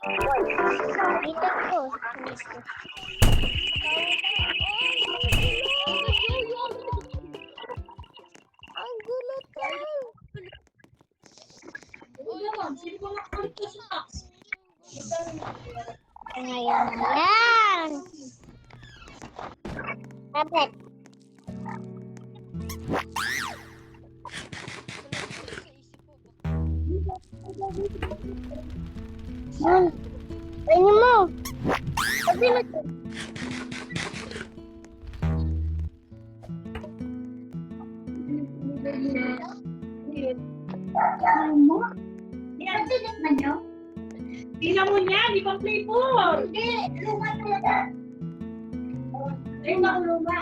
Dito ko. Ang gulo tayo. Ngayon yan. Tablet. Tingnan mo. Sabi mo. Tingnan mo niya, di ba flavor? Hindi, luma talaga. Luma.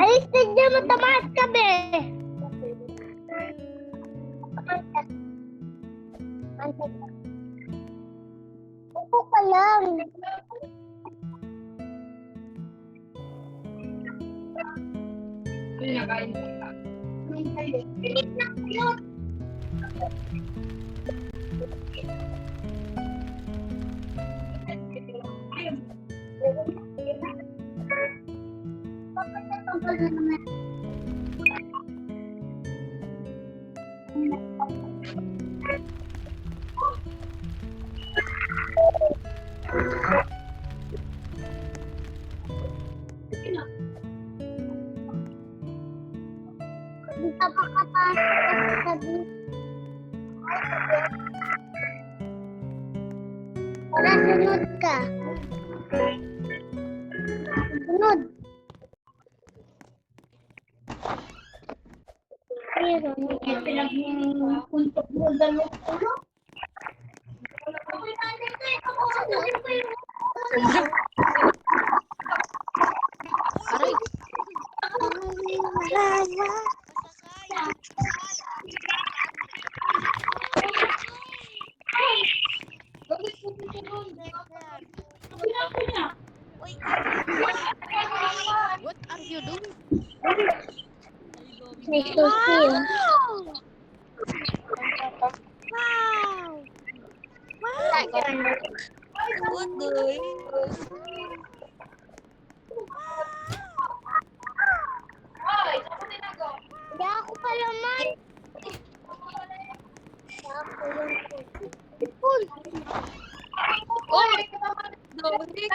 Alis na dyan, matamaan ka, be. Upo ka lang. Pilit na yun. Dito pa kapasok sabi. Para sunod ka. Sunod. Pero, Pinag-puntok mo dalawang ulo. Aray, what are you doing? may susi. Wow! What the? Hindi ako pala man. Ako yung ipon. Oh! Dominic!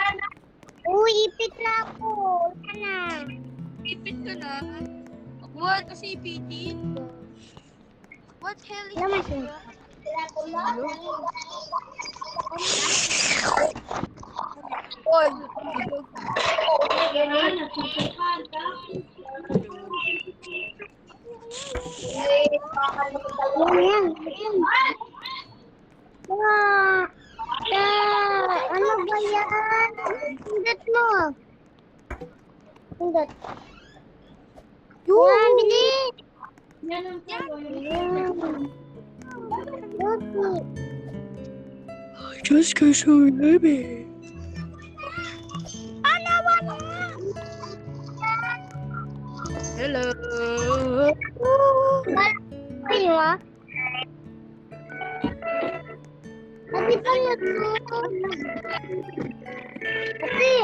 Uy, ipit na ako. Wala na. Pipit ka na. What? Kasi ipitin. What hell is Naman this? siya. Oy! Yan, yan. Ano ba yan? Pindot mo. Pindot. Yan, bilis. Yan ang Yan. Yogi. Just cause you're baby. Ano wala? Hello. Kayo ah? Ate pala to. Ate.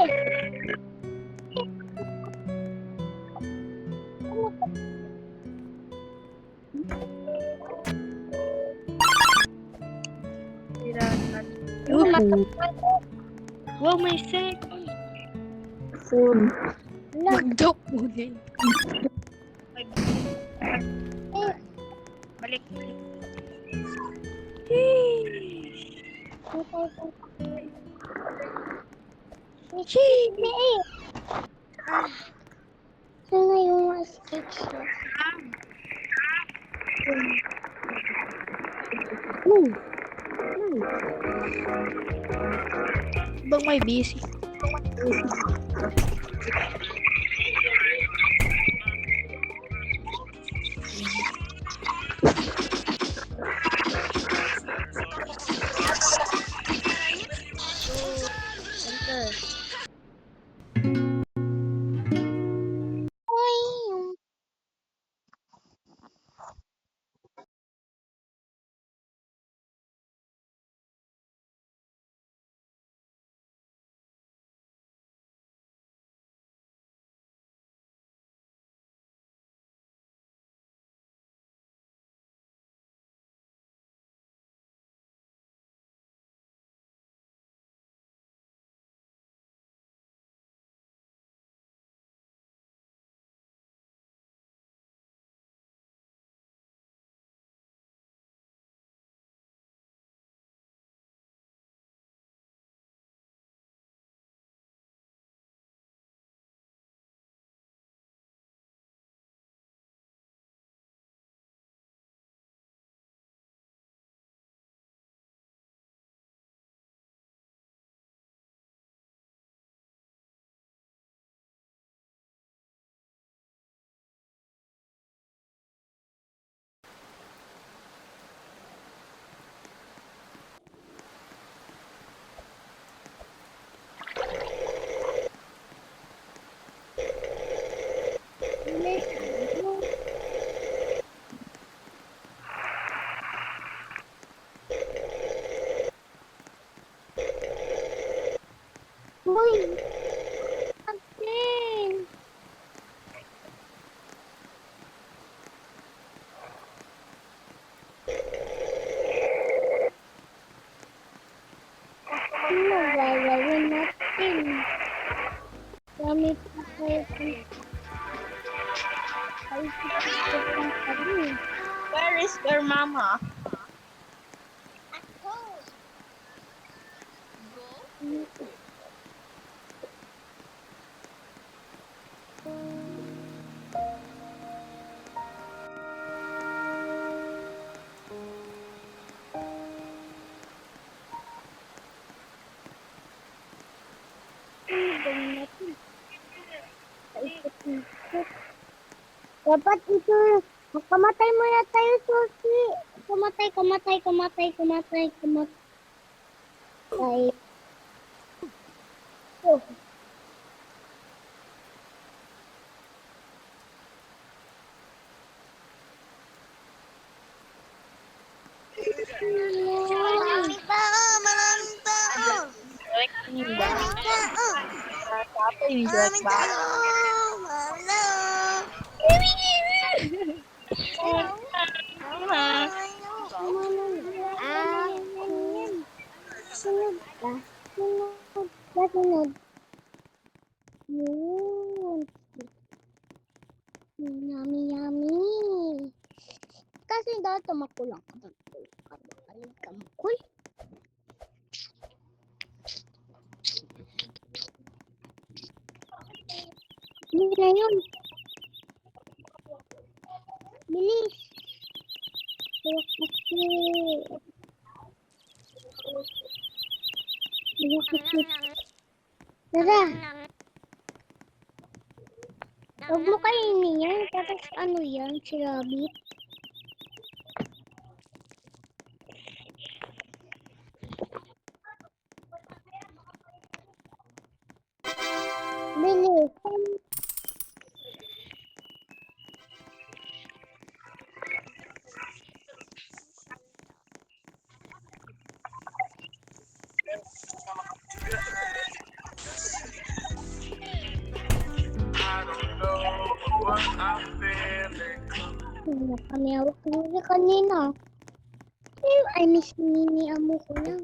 Wow, may sex. Food. Mag-joke mo din. Balik. Sana yung sketch niya. Bang may busy. Sabi. Where is your mama? At home. Dapat itu kamatay muna tayo, Susi. Kamatay. Oh. Maraming tao. Apa ini jelek banget? Sunod. Yun. Yummy. Kasi dahil tumakulang ka. Kamakul. Hindi na yun. Bilis. Tara. Huwag mo kainin yan. Tapos ano yan, si Rabbit? Bilis. Wala kami hawak na kanina. I miss mini amo ko lang.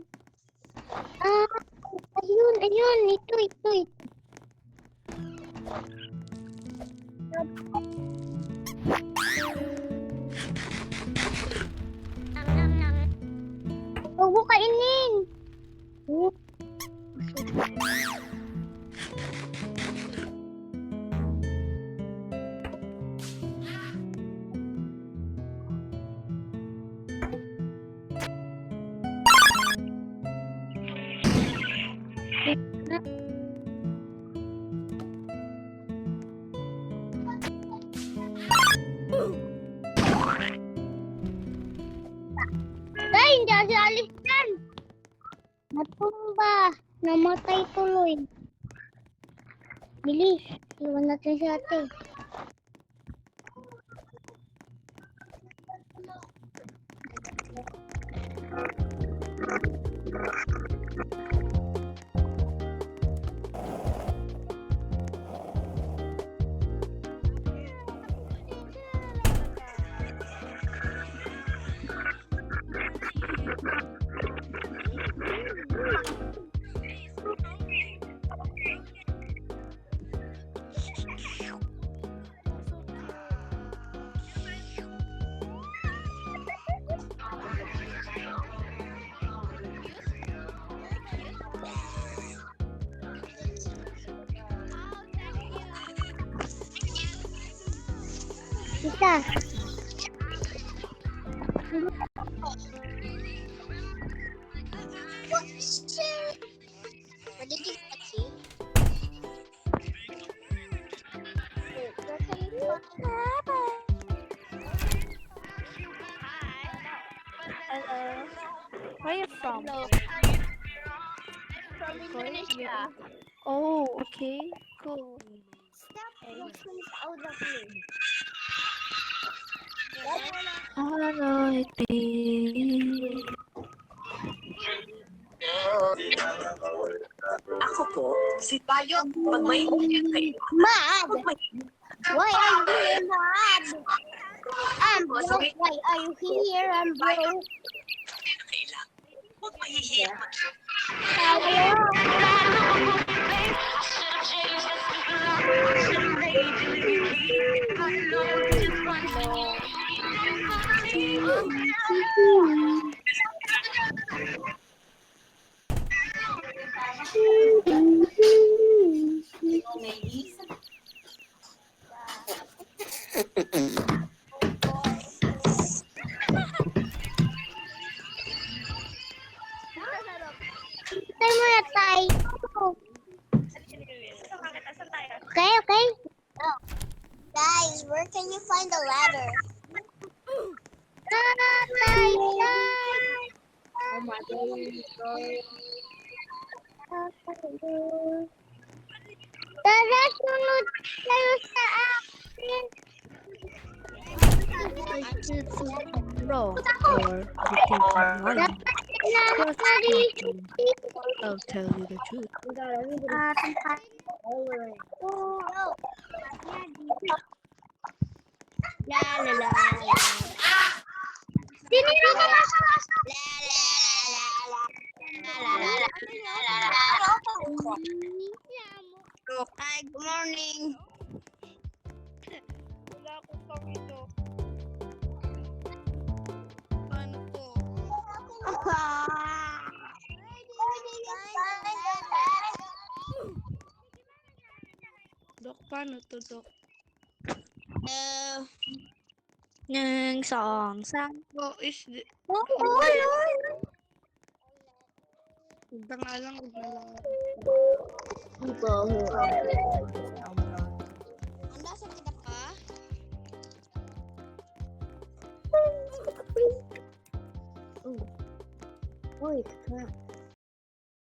Ayun. Ito. Huwag mo kainin. Ay, hindi kasi alis yan. Natumba. Namatay tuloy. Bilis. Iwan natin si ate. Isa. What did you see? Hello. Where are you from? From Indonesia. Oh, okay. Cool. Stop pushing out of me. Hello, Ako po, si Tayo, pag may ulit kayo. Mad! Why are you mad? I'm broke. Why are you here? I'm broke. Huwag mahihiyak Tayo muna tayo. Okay, okay. Guys, where can you find the ladder? Oh my God. Tara, sunod kayo sa akin. I did something wrong, or you think I'm lying. Trust me. I'll tell you the truth. La la la la. Sinino ka na sa Hi, good morning. Wala akong pamito. Paano po? Dok, paano to, Dok? Uh, Nang song sang. Oh, is the... Huwag na nga lang, huwag na lang. people who are Anda sa kita pa? Oh, holy crap.